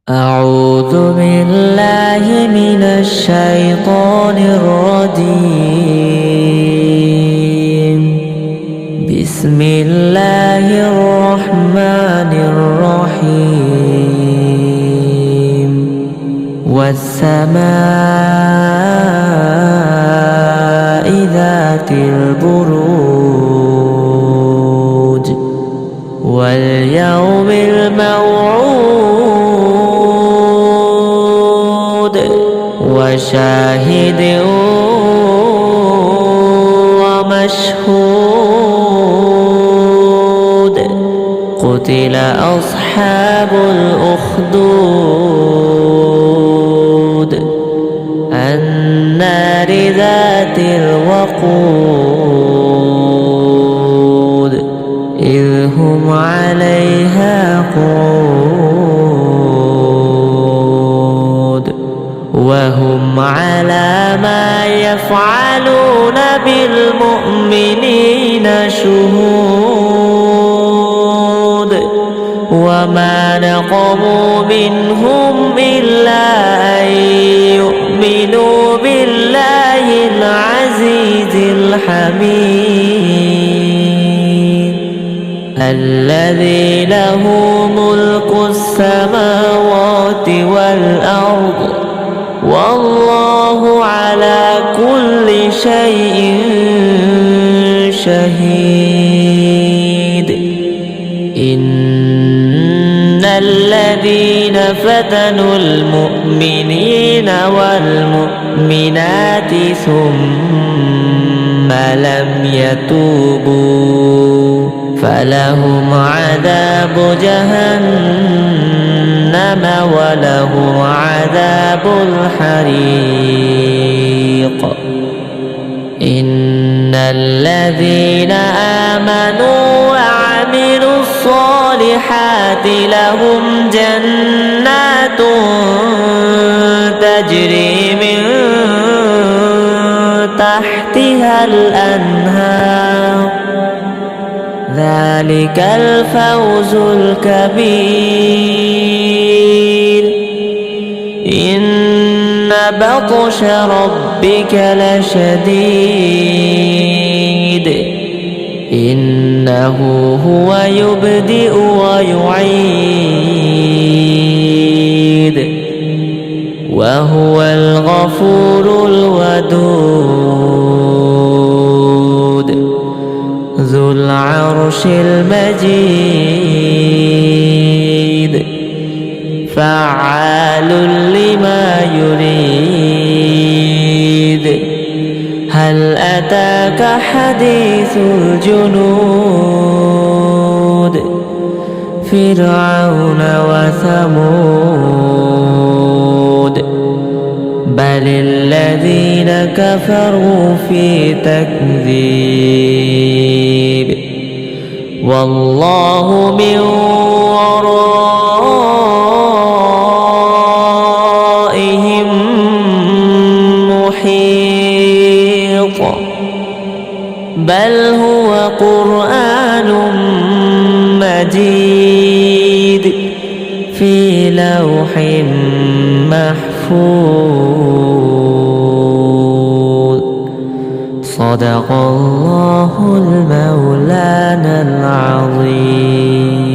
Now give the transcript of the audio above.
أعوذ بالله من الشيطان الرجيم. بسم الله الرحمن الرحيم. والسماء ذات البروج واليوم الموعود وشاهد ومشهود. قتل أصحاب الأخدود النار ذات الوقود إذ هم عليها قعود وهم على ما يفعلون بالمؤمنين شهود. وما نقموا منهم إلا أن يؤمنوا بالله العزيز الحميد الذي له ملك السماوات والأرض والله على كل شيء شهيد. إن الذين فتنوا المؤمنين والمؤمنات ثم لم يتوبوا فلهم عذاب جهنم ولهم عذاب الحريق. إن الذين آمنوا وعملوا الصالحات لهم جنات تجري من تحتها الأنهار ذلك الفوز الكبير. إن بطش ربك لشديد إنه هو يبدئ ويعيد وهو الغفور الودود ذو العرش المجيد فعال لما يريد. هل أتاك حديث الجنود فرعون وثمود بل الذين كفروا في تكذيب والله من ورائهم محيط. بل هو قرآن مجيد في لوح محفوظ. صدق الله المولانا العظيم.